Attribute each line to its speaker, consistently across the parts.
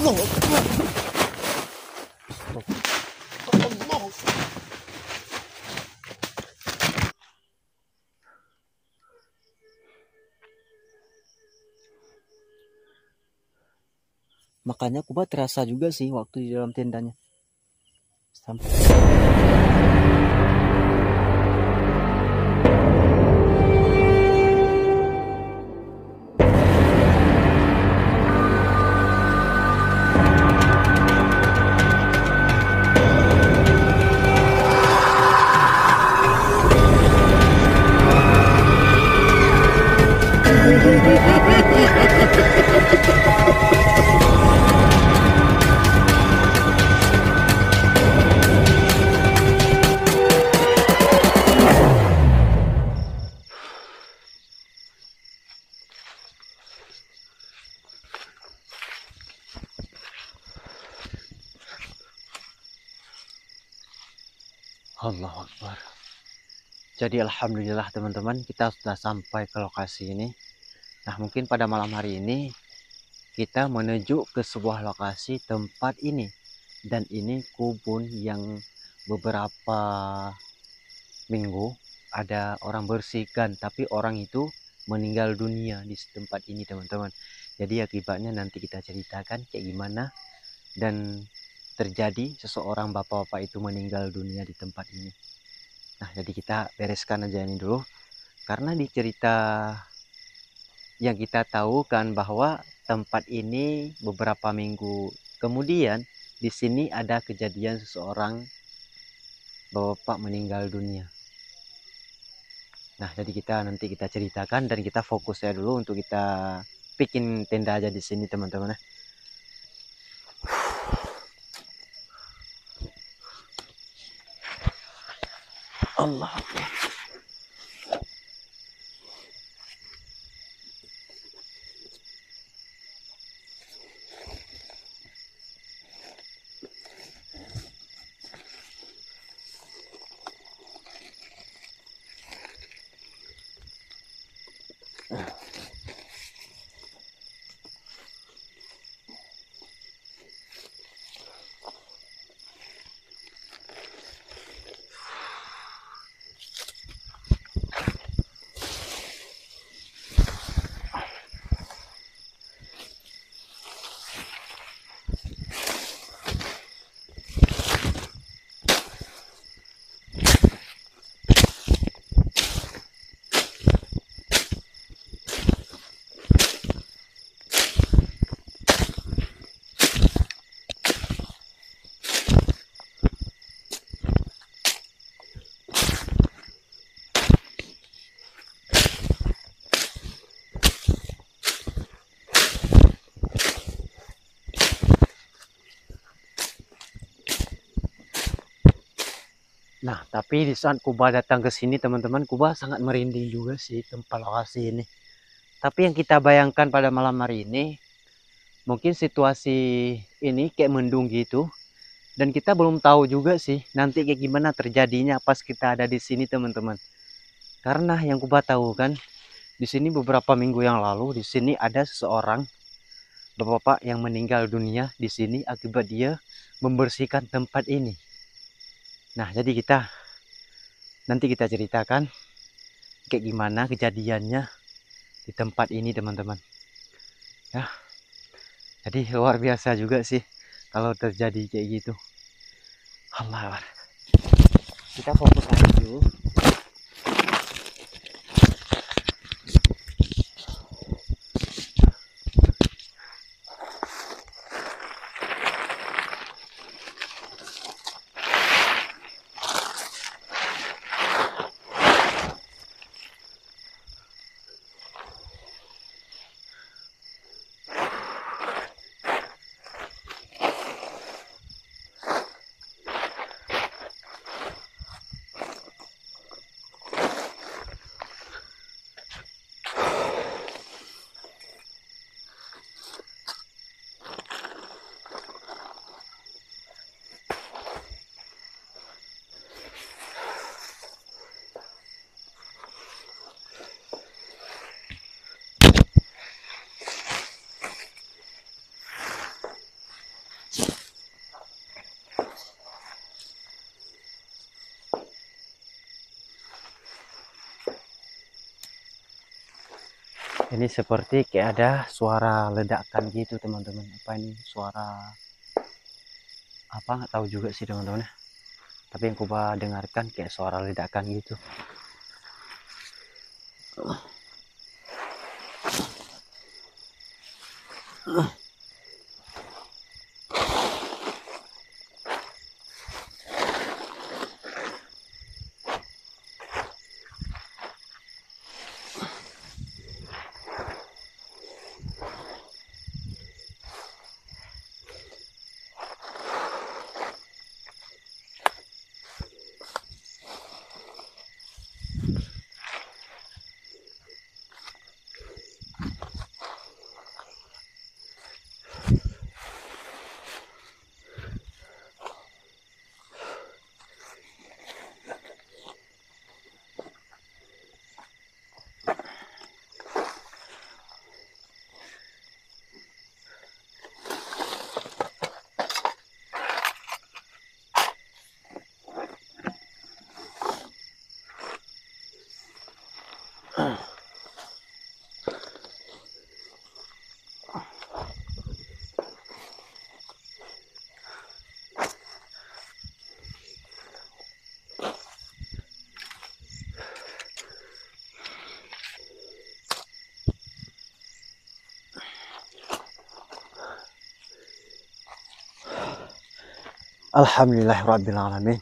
Speaker 1: Makanya Kuba terasa juga sih waktu di dalam tendanya. Sampai Allahu Akbar. Jadi alhamdulillah teman-teman, kita sudah sampai ke lokasi ini. Nah, mungkin pada malam hari ini kita menuju ke sebuah lokasi tempat ini. Dan ini kebun yang beberapa minggu ada orang bersihkan, tapi orang itu meninggal dunia di tempat ini teman-teman. Jadi akibatnya nanti kita ceritakan kayak gimana dan terjadi seseorang bapak-bapak itu meninggal dunia di tempat ini. Nah, jadi kita bereskan aja ini dulu, karena di cerita yang kita tahu kan bahwa tempat ini beberapa minggu kemudian di sini ada kejadian seseorang bapak meninggal dunia. Nah, jadi nanti kita ceritakan dan kita fokus ya dulu untuk kita bikin tenda aja di sini teman-teman. Allah. Nah, tapi di saat Kuba datang ke sini teman-teman, Kuba sangat merinding juga sih tempat lokasi ini. Tapi yang kita bayangkan pada malam hari ini, mungkin situasi ini kayak mendung gitu. Dan kita belum tahu juga sih nanti kayak gimana terjadinya pas kita ada di sini teman-teman. Karena yang Kuba tahu kan, di sini beberapa minggu yang lalu di sini ada seseorang bapak-bapak yang meninggal dunia di sini akibat dia membersihkan tempat ini. Nah, jadi nanti kita ceritakan kayak gimana kejadiannya di tempat ini teman-teman. Ya, jadi luar biasa juga sih kalau terjadi kayak gitu. Allah, kita fokus aja dulu. Ini seperti kayak ada suara ledakan gitu teman-teman. Apa ini suara apa, nggak tahu juga sih teman-teman. Tapi yang coba dengarkan kayak suara ledakan gitu. Alhamdulillahirrabbilalamin.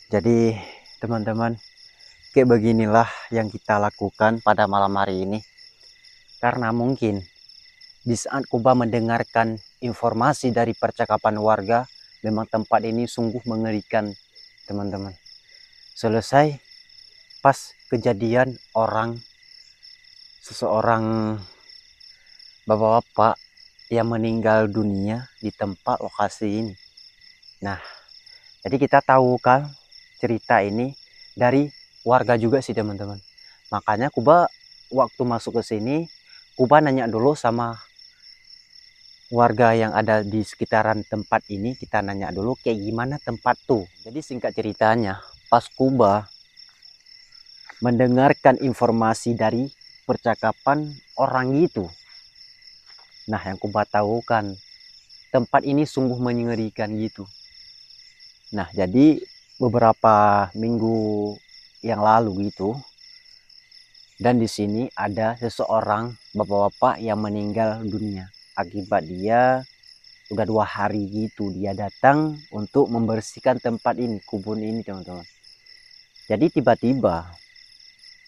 Speaker 1: Jadi teman-teman, kayak beginilah yang kita lakukan pada malam hari ini. Karena mungkin di saat Kuba mendengarkan informasi dari percakapan warga, memang tempat ini sungguh mengerikan teman-teman. Selesai pas kejadian seseorang bapak-bapak yang meninggal dunia di tempat lokasi ini. Nah, jadi kita tahu kan cerita ini dari warga juga sih teman-teman. Makanya Kuba waktu masuk ke sini, Kuba nanya dulu sama warga yang ada di sekitaran tempat ini. Kita nanya dulu kayak gimana tempat tuh. Jadi singkat ceritanya, pas Kuba mendengarkan informasi dari percakapan orang itu, nah yang Kuba tahu kan tempat ini sungguh mengerikan gitu. Nah jadi beberapa minggu yang lalu gitu, dan di sini ada seseorang bapak-bapak yang meninggal dunia akibat dia udah 2 hari gitu dia datang untuk membersihkan tempat ini, kubun ini teman-teman. Jadi tiba-tiba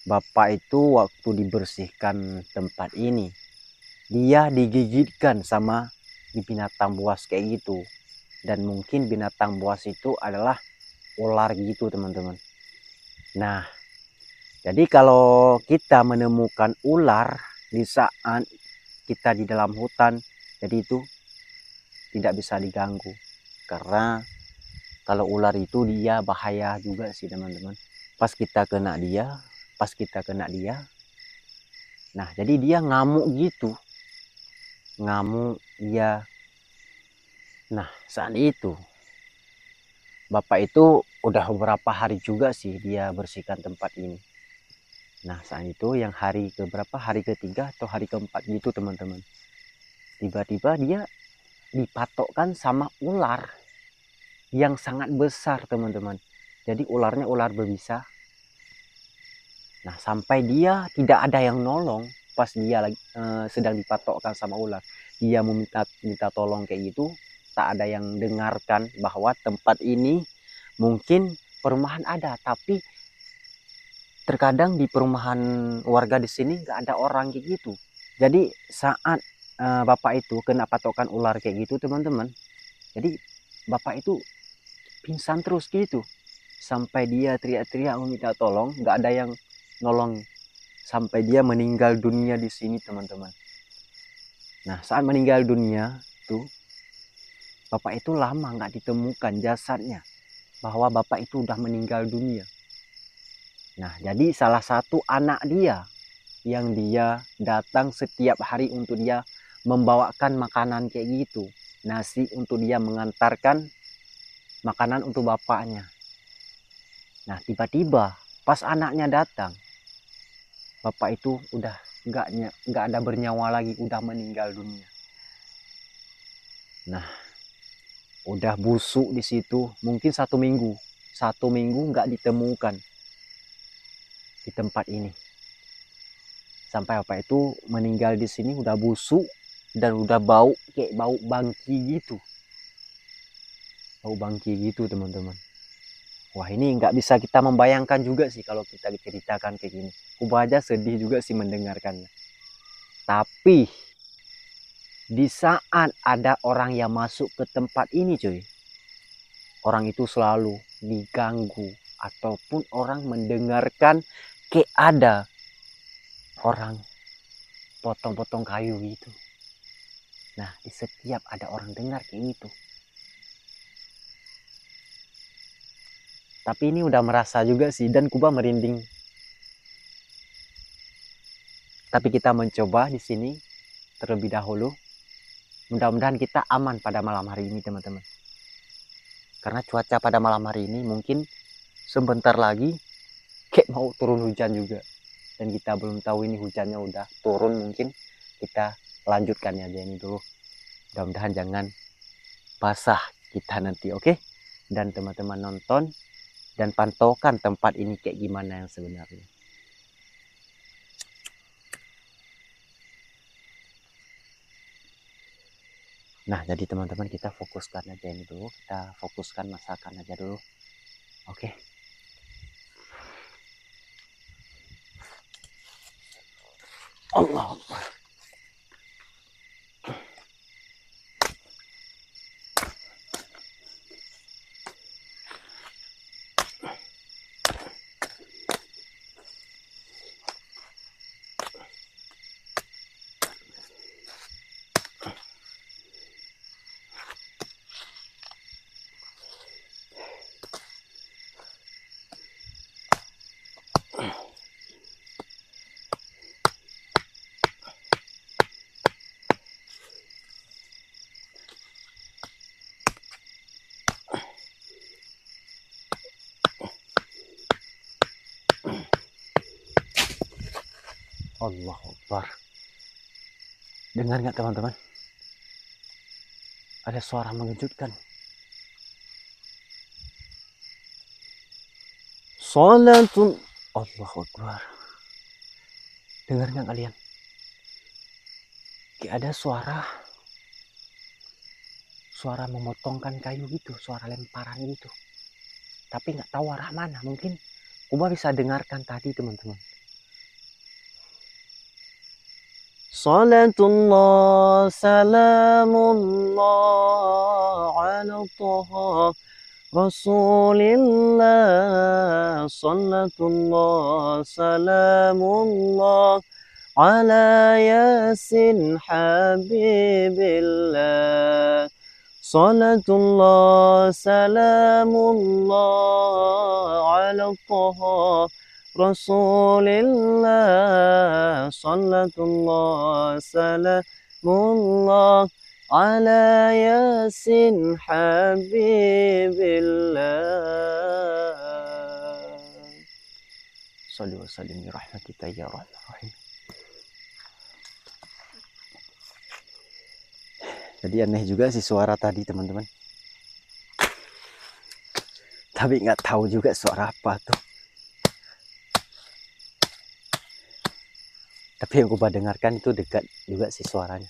Speaker 1: bapak itu waktu dibersihkan tempat ini, dia digigitkan sama binatang buas kayak gitu. Dan mungkin binatang buas itu adalah ular gitu teman-teman. Nah, jadi kalau kita menemukan ular di saat kita di dalam hutan, jadi itu tidak bisa diganggu. Karena kalau ular itu dia bahaya juga sih teman-teman. Pas kita kena dia, nah jadi dia ngamuk gitu. Ngamuk dia. Nah, saat itu bapak itu udah beberapa hari juga sih dia bersihkan tempat ini. Nah saat itu yang hari keberapa, hari ketiga atau hari keempat gitu teman-teman, tiba-tiba dia dipatokkan sama ular yang sangat besar teman-teman. Jadi ularnya ular berbisa. Nah sampai dia tidak ada yang nolong pas dia lagi sedang dipatokkan sama ular. Dia minta tolong kayak gitu, tak ada yang dengarkan bahwa tempat ini mungkin perumahan ada, tapi terkadang di perumahan warga di sini nggak ada orang kayak gitu. Jadi saat bapak itu kena patokan ular kayak gitu teman-teman, jadi bapak itu pingsan terus gitu sampai dia teriak-teriak meminta tolong, nggak ada yang nolong sampai dia meninggal dunia di sini teman-teman. Nah saat meninggal dunia tuh bapak itu lama nggak ditemukan jasadnya, bahwa bapak itu udah meninggal dunia. Nah jadi salah satu anak dia yang dia datang setiap hari untuk dia membawakan makanan kayak gitu, nasi untuk dia mengantarkan makanan untuk bapaknya. Nah tiba-tiba pas anaknya datang, bapak itu udah nggak ada bernyawa lagi, udah meninggal dunia. Nah udah busuk di situ, mungkin 1 minggu nggak ditemukan di tempat ini. Sampai bapak itu meninggal di sini udah busuk dan udah bau kayak bau bangki gitu. Bau bangki gitu teman-teman. Wah ini nggak bisa kita membayangkan juga sih kalau kita diceritakan kayak gini. Kuba aja sedih juga sih mendengarkannya. Tapi di saat ada orang yang masuk ke tempat ini cuy, orang itu selalu diganggu ataupun orang mendengarkan kayak ada orang potong-potong kayu gitu. Nah di setiap ada orang dengar kayak gitu. Tapi ini udah merasa juga sih dan Kuba merinding. Tapi kita mencoba di sini terlebih dahulu. Mudah-mudahan kita aman pada malam hari ini teman-teman. Karena cuaca pada malam hari ini mungkin sebentar lagi kayak mau turun hujan juga. Dan kita belum tahu ini hujannya udah turun, mungkin kita lanjutkan aja ini dulu. Mudah-mudahan jangan basah kita nanti, oke? Dan teman-teman nonton dan pantaukan tempat ini kayak gimana yang sebenarnya. Nah jadi teman-teman kita fokuskan aja ini dulu, kita fokuskan masakan aja dulu, oke? Allah Akbar. Allahu Akbar. Dengar nggak teman-teman? Ada suara mengejutkan. Salatun Allahu Akbar. Dengar nggak kalian? Kayak ada suara memotongkan kayu gitu, suara lemparan gitu. Tapi nggak tahu arah mana. Mungkin Kuba bisa dengarkan tadi teman-teman. Salatullah salamullah ala taha Rasulillah. Salatullah salamullah ala yasin habibillah. Salatullah salamullah ala taha Rasulillah. Salatullah salamullah ala yasin habibillah. Salli wa sallim bi rahmatika ya rahman rahim. Jadi aneh juga sih suara tadi teman-teman. Tapi nggak tahu juga suara apa tuh. Tapi yang Kuba dengarkan itu dekat juga sih suaranya.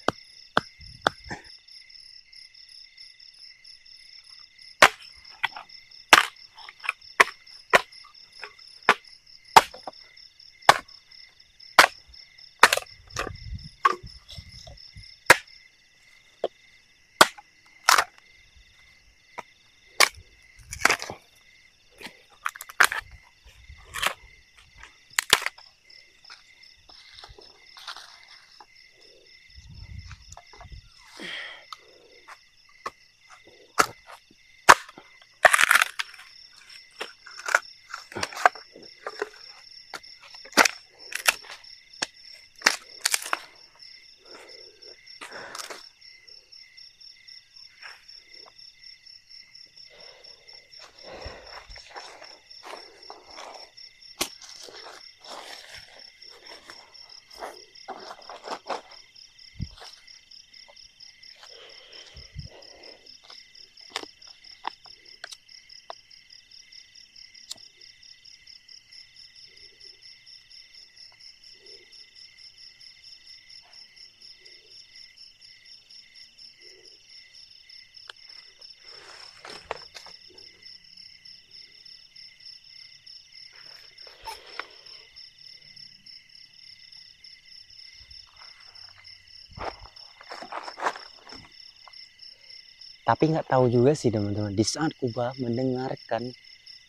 Speaker 1: Tapi nggak tahu juga sih teman-teman, di saat Kuba mendengarkan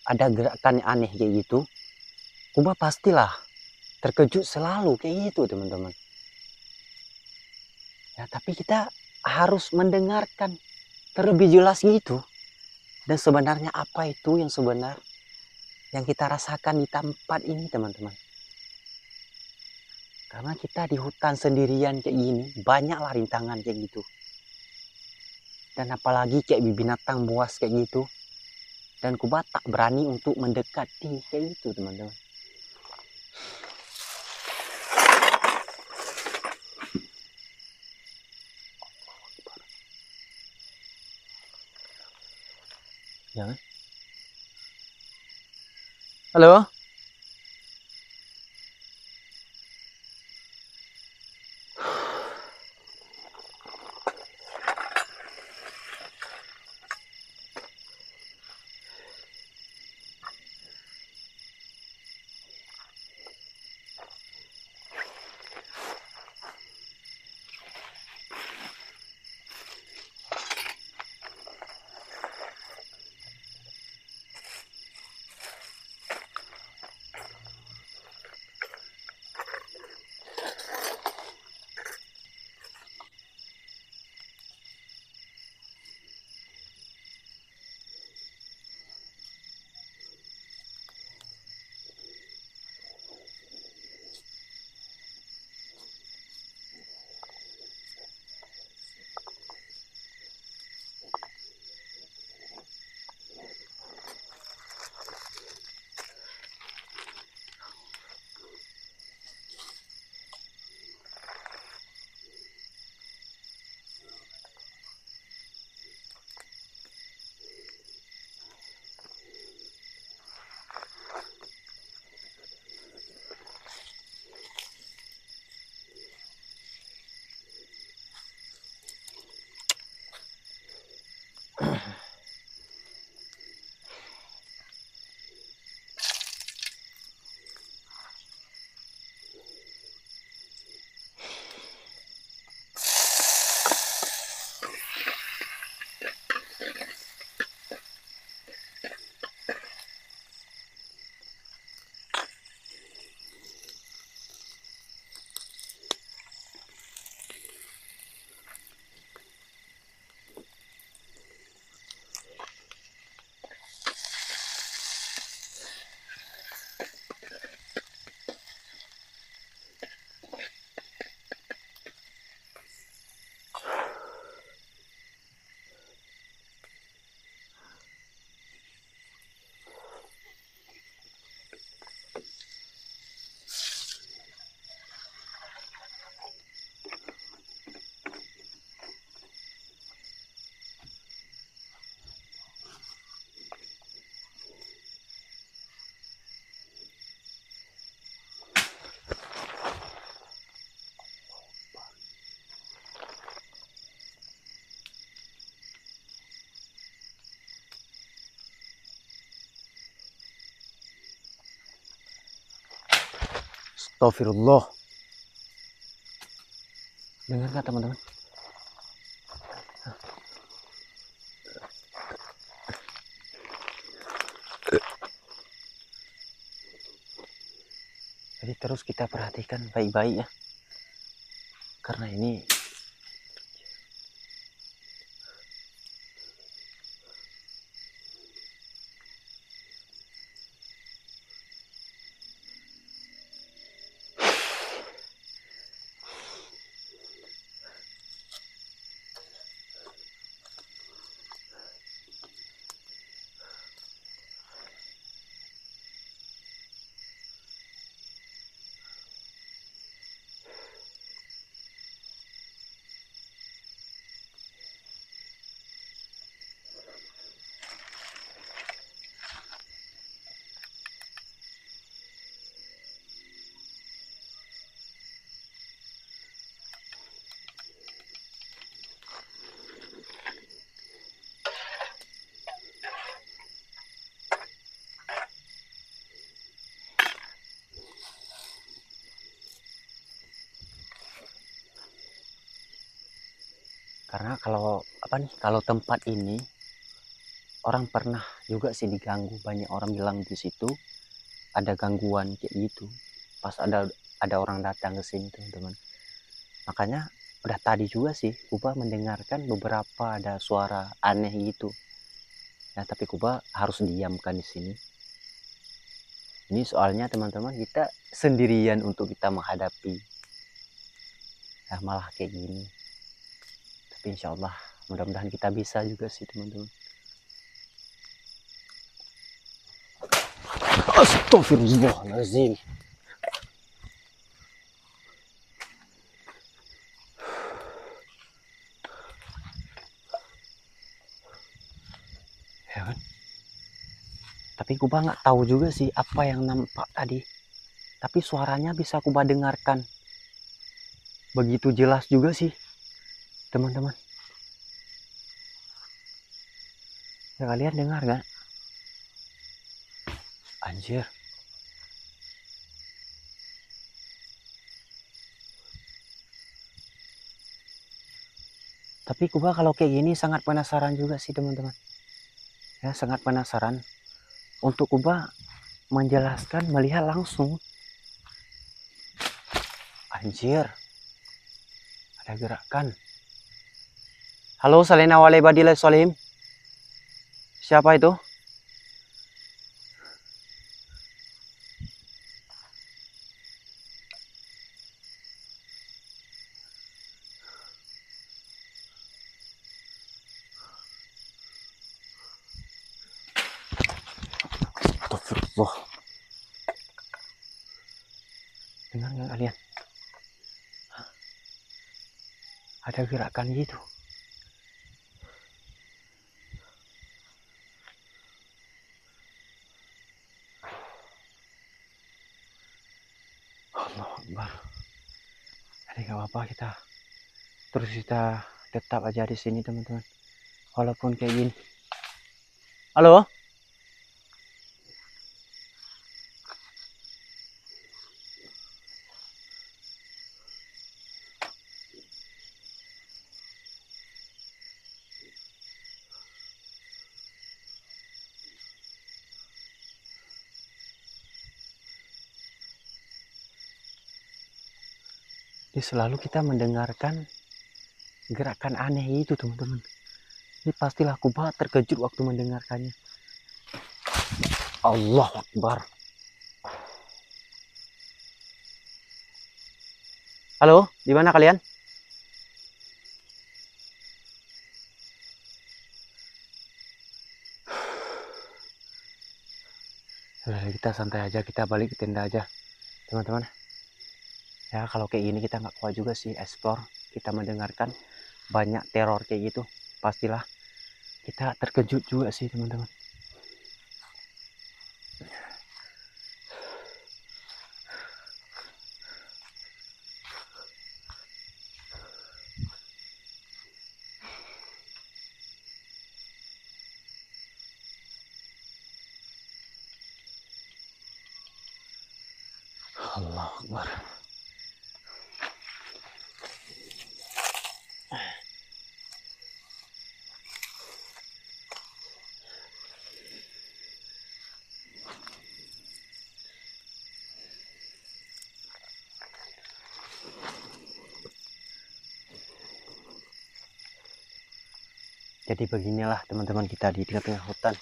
Speaker 1: ada gerakan yang aneh kayak gitu, Kuba pastilah terkejut selalu kayak gitu teman-teman. Ya, tapi kita harus mendengarkan terlebih jelas gitu. Dan sebenarnya apa itu yang sebenar yang kita rasakan di tempat ini teman-teman. Karena kita di hutan sendirian kayak gini, banyaklah rintangan kayak gitu. Dan apalagi kayak binatang buas kayak gitu. Dan Kuba tak berani untuk mendekati kayak gitu teman-teman. Jangan. Halo? Astagfirullah. Dengar nggak teman-teman? Jadi terus kita perhatikan baik-baik ya. Karena ini Karena kalau apa nih, kalau tempat ini orang pernah juga sih diganggu, banyak orang bilang di situ ada gangguan kayak gitu pas ada orang datang ke sini teman-teman. Makanya udah tadi juga sih Kuba mendengarkan beberapa ada suara aneh gitu. Nah, tapi Kuba harus diamkan di sini. Ini soalnya teman-teman kita sendirian untuk kita menghadapi. Nah, malah kayak gini. Tapi insya Allah mudah-mudahan kita bisa juga sih teman-teman. Astagfirullahaladzim. Ya kan? Tapi Kuba nggak tahu juga sih apa yang nampak tadi. Tapi suaranya bisa Kuba dengarkan. Begitu jelas juga sih teman-teman. Ya, kalian dengar gak? Anjir. Tapi Kuba kalau kayak gini sangat penasaran juga sih teman-teman. Ya, sangat penasaran. Untuk Kuba menjelaskan, melihat langsung. Anjir. Ada gerakan. Halo, Salena wale badile solim. Siapa itu? Astagfirullah. Dengar nggak kalian? Ada gerakan gitu. Allah Akbar. Jadi nggak apa-apa, kita tetap aja di sini teman-teman. Walaupun kayak gini. Halo? Jadi selalu kita mendengarkan gerakan aneh itu teman-teman. Ini pastilah Kuba terkejut waktu mendengarkannya. Allah Akbar. Halo, di mana kalian? Kita santai aja, kita balik ke tenda aja teman-teman. Ya kalau kayak gini kita nggak kuat juga sih explore. Kita mendengarkan banyak teror kayak gitu, pastilah kita terkejut juga sih teman-teman. Allah Akbar. Jadi beginilah teman-teman, kita di tengah-tengah hutan.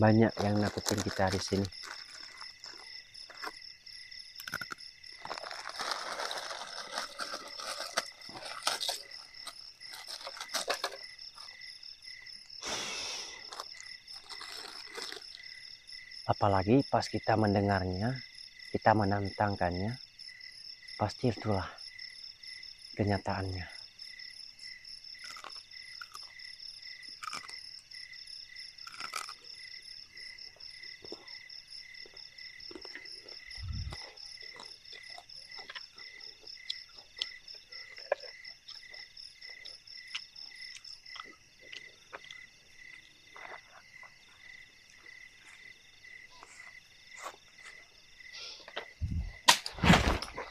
Speaker 1: Banyak yang nakutin kita di sini. Apalagi pas kita mendengarnya, kita menantangkannya, pasti itulah kenyataannya.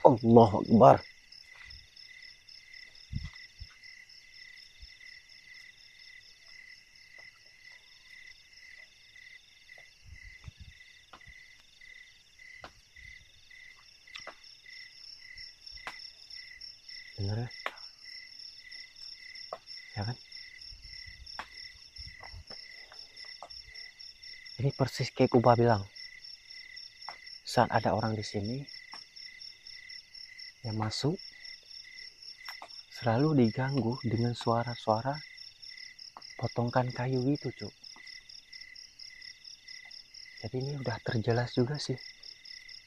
Speaker 1: Allah Akbar. Bener ya kan? Ini persis kayak Kuba bilang, saat ada orang di sini yang masuk selalu diganggu dengan suara-suara potongkan kayu gitu, Cuk. Jadi ini udah terjelas juga sih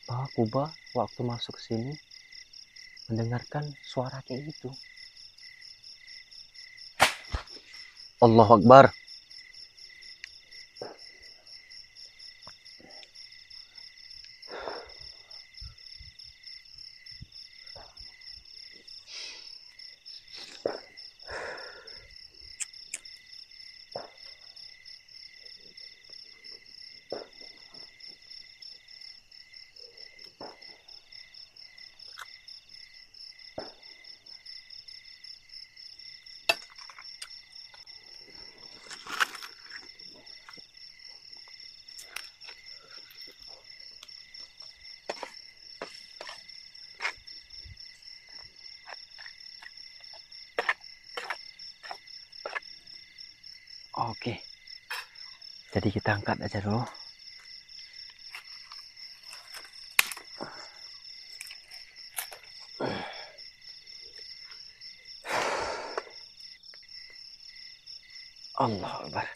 Speaker 1: bahwa Kuba waktu masuk sini mendengarkan suara kayak gitu. Allahu Akbar. Oke, jadi kita angkat aja dulu. Allah Akbar.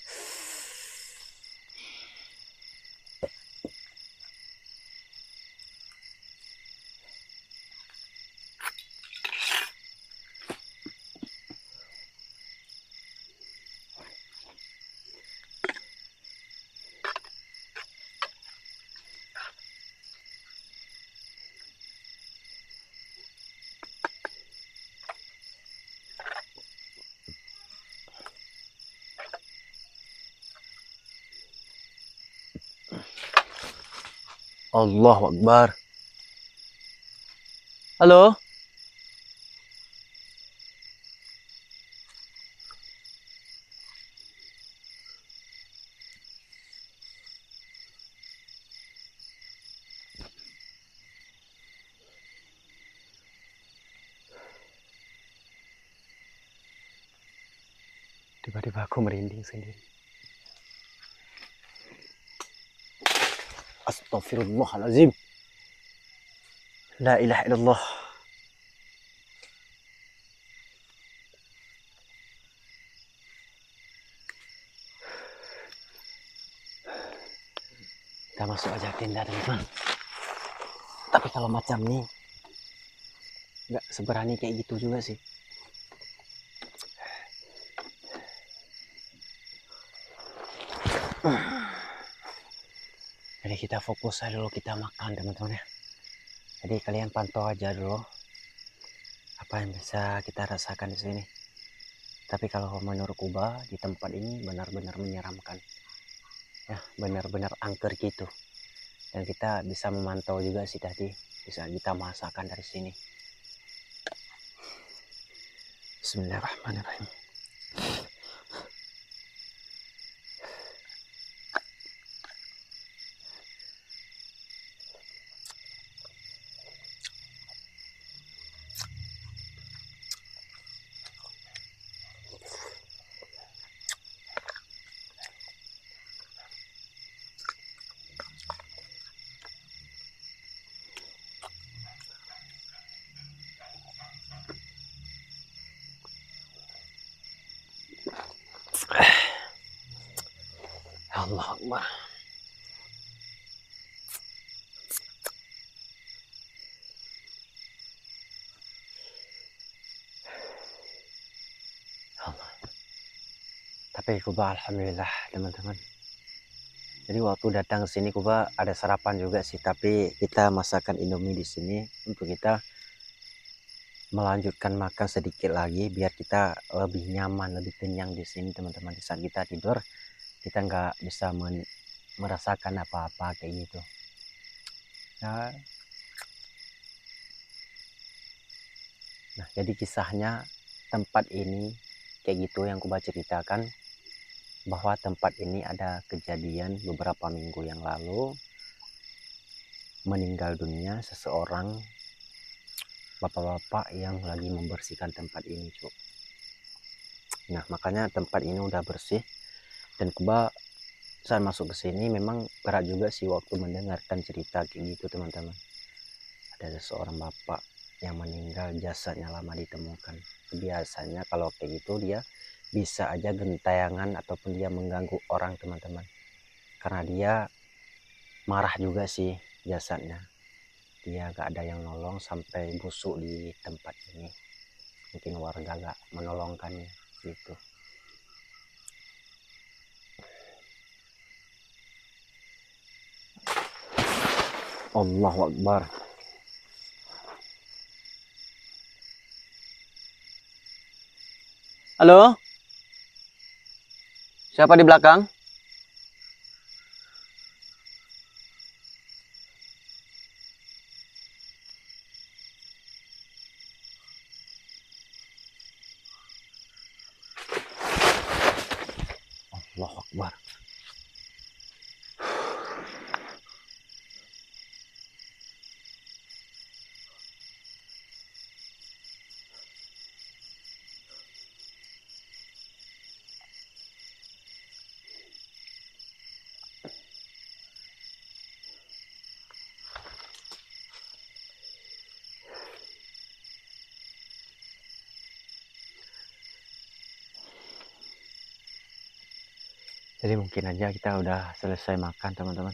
Speaker 1: Allahu Akbar. Halo? Tiba-tiba aku merinding sendiri. Astaghfirullahaladzim. La ilaha illallah. Kita masuk aja tenda, teman-teman. Tapi kalau macam nih nggak seberani kayak gitu juga sih. Jadi kita fokus aja dulu, kita makan, teman-teman ya. Jadi kalian pantau aja dulu apa yang bisa kita rasakan di sini. Tapi kalau menurut Kuba di tempat ini benar-benar menyeramkan. Ya, benar-benar angker gitu. Dan kita bisa memantau juga sih tadi, bisa kita masakan dari sini. Bismillahirrahmanirrahim. Allah Akbar. Allah. Tapi Kuba alhamdulillah, teman-teman. Jadi waktu datang ke sini Kuba ada sarapan juga sih, tapi kita masakan Indomie di sini untuk kita melanjutkan makan sedikit lagi biar kita lebih nyaman, lebih kenyang di sini, teman-teman. Di saat kita tidur kita nggak bisa merasakan apa-apa kayak gitu. Nah, jadi kisahnya tempat ini kayak gitu yang Kuba ceritakan, bahwa tempat ini ada kejadian beberapa minggu yang lalu meninggal dunia seseorang bapak-bapak yang lagi membersihkan tempat ini, Cuk. Nah, makanya tempat ini udah bersih. Dan Kuba saat masuk ke sini memang berat juga sih waktu mendengarkan cerita kayak gitu, teman-teman. Ada seorang bapak yang meninggal, jasadnya lama ditemukan. Biasanya kalau kayak gitu dia bisa aja gentayangan ataupun dia mengganggu orang, teman-teman. Karena dia marah juga sih jasadnya. Dia gak ada yang nolong sampai busuk di tempat ini. Mungkin warga gak menolongkannya gitu. Allahu Akbar. Halo? Siapa di belakang? Allahu Akbar. Jadi mungkin aja kita udah selesai makan, teman-teman.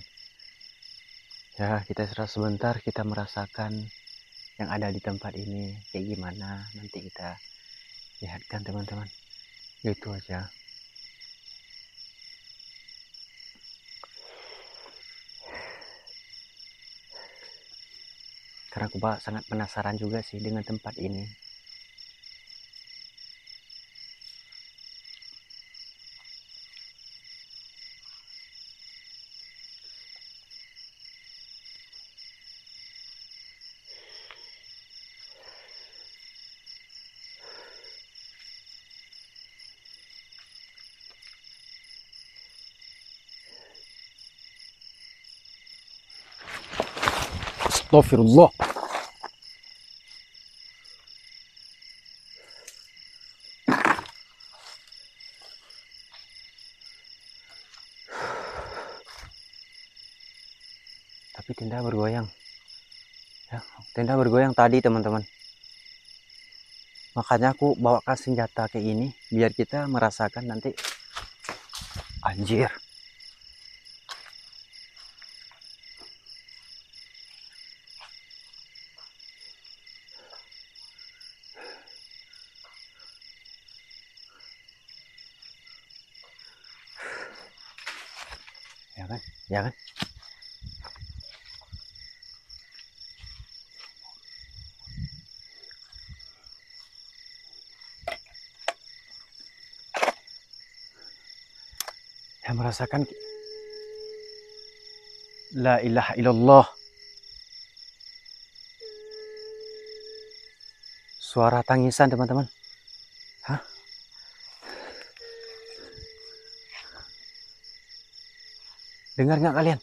Speaker 1: Ya, kita istirahat sebentar, kita merasakan yang ada di tempat ini kayak gimana. Nanti kita lihatkan, teman-teman. Gitu aja. Karena aku sangat penasaran juga sih dengan tempat ini. Astagfirullah. Tapi tenda bergoyang. Ya, tenda bergoyang tadi, teman-teman. Makanya aku bawakan senjata kayak gini biar kita merasakan nanti. Anjir. Ya kan? Ya kan? Yang merasakan la ilaha illallah. Suara tangisan, teman-teman. Hah? Dengar nggak kalian?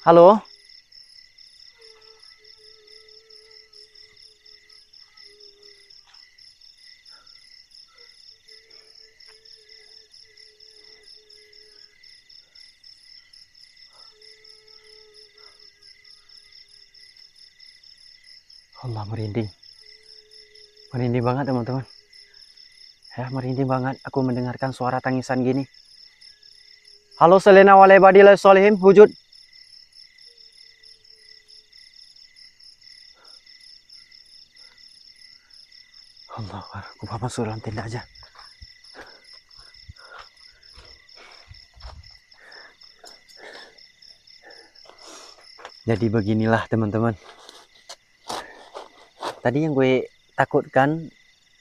Speaker 1: Halo? Allah, merinding. Merinding banget, teman-teman. Ya, merinding banget aku mendengarkan suara tangisan gini. Halo Selena walebadillah solihim, wujud. Allah, aku masuk dalam tenda aja. Jadi beginilah, teman-teman. Tadi yang gue takutkan,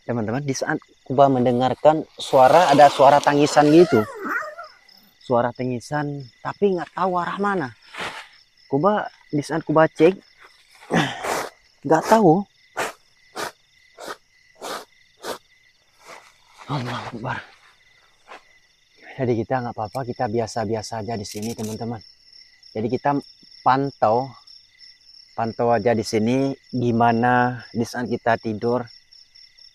Speaker 1: teman-teman, di saat Kuba mendengarkan suara, ada suara tangisan gitu. Suara tangisan, tapi nggak tahu arah mana. Kuba, di saat Kuba cek, nggak tahu. Allah Akbar. Jadi kita nggak apa-apa, kita biasa-biasa aja di sini teman-teman. Jadi kita pantau aja di sini gimana di saat kita tidur.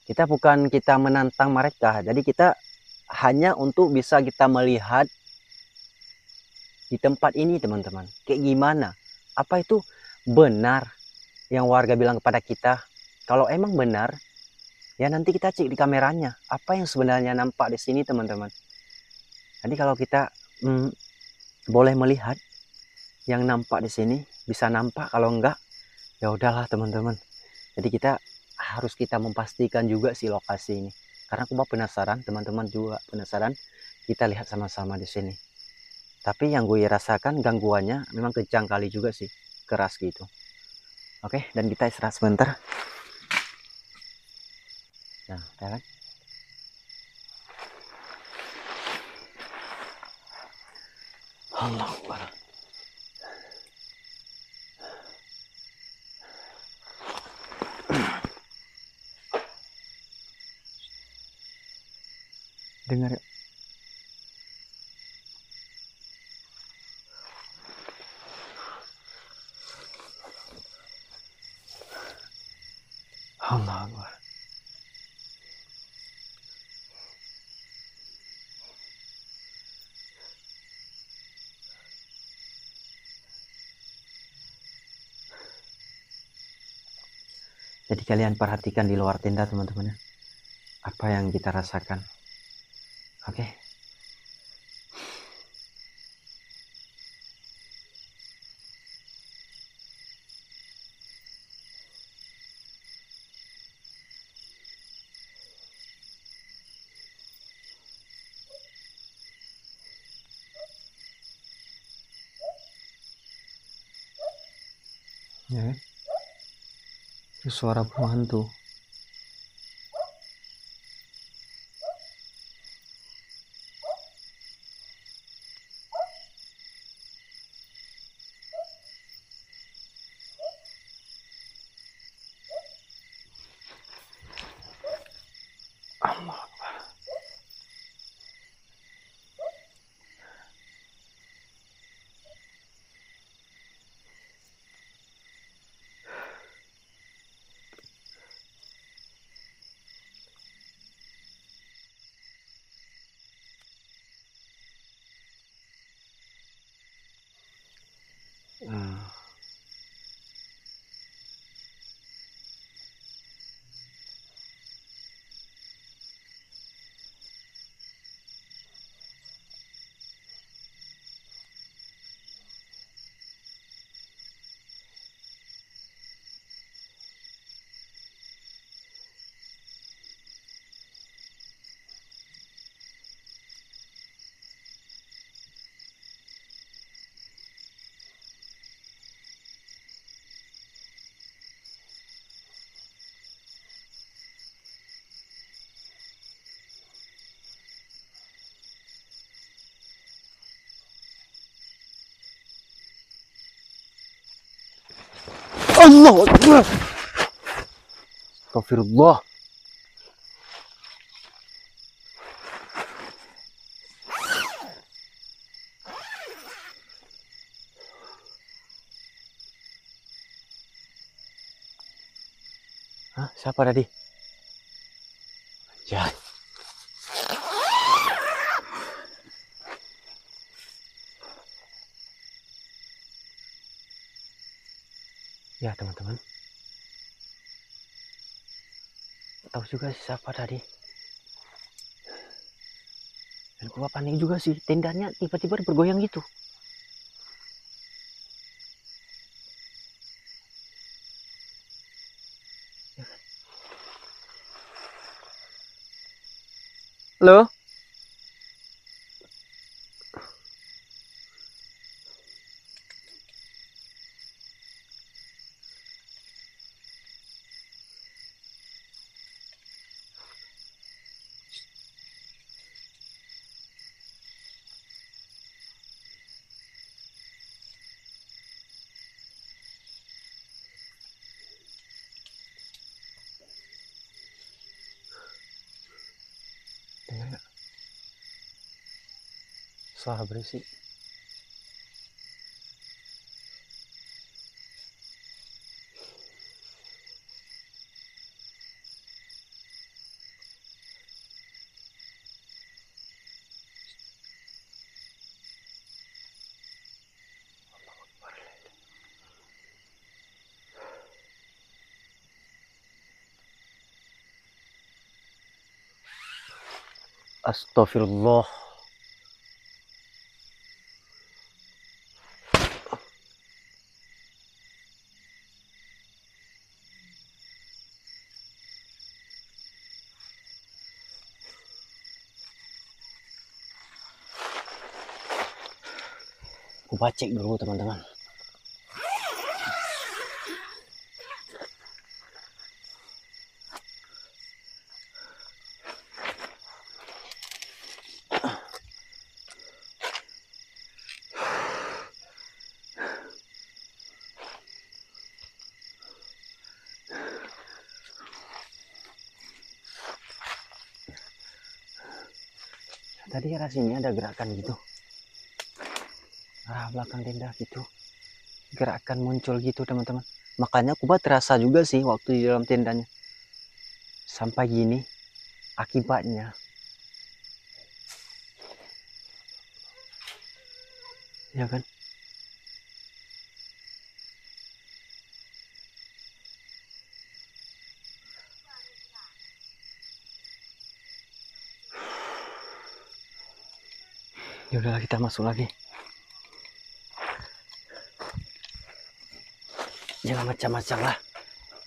Speaker 1: Kita bukan kita menantang mereka, jadi kita hanya untuk bisa kita melihat di tempat ini teman-teman. Kayak gimana? Apa itu benar yang warga bilang kepada kita? Kalau emang benar, ya nanti kita cek di kameranya. Apa yang sebenarnya nampak di sini teman-teman. Jadi kalau kita boleh melihat yang nampak di sini, bisa nampak. Kalau enggak, ya udahlah teman-teman. Jadi kita harus kita memastikan juga si lokasi ini. Karena aku mau penasaran, teman-teman juga penasaran. Kita lihat sama-sama di sini. Tapi yang gue rasakan gangguannya memang kencang kali juga sih, keras gitu. Oke, dan kita istirahat sebentar. Nah, ya kan? Allah Akbar. Dengar ya. Allah Akbar. Jadi kalian perhatikan di luar tenda teman-teman ya. Apa yang kita rasakan. Oke. Ya, itu suara pembantu. Allah. Allah Akbar. Astagfirullah. Hah, siapa tadi? Ya. Ya teman-teman. Tahu juga siapa tadi. Dan gua panik juga sih. Tendanya tiba-tiba bergoyang gitu. Halo? Dengar nggak? suara berisik. Astagfirullah. Aku cek dulu teman-teman. Tadi arah sini ada gerakan gitu, arah belakang tenda gitu, gerakan muncul gitu teman-teman. Makanya aku terasa juga sih waktu di dalam tendanya. Sampai gini akibatnya. Ya kan? Ya udahlah, kita masuk lagi. Jangan macam-macam lah.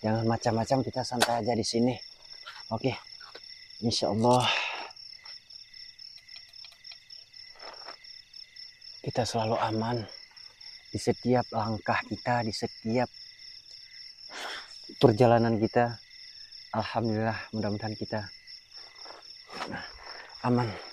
Speaker 1: Jangan macam-macam, kita santai aja di sini. Oke. Insya Allah kita selalu aman di setiap langkah kita, di setiap perjalanan kita. Alhamdulillah, mudah-mudahan kita aman.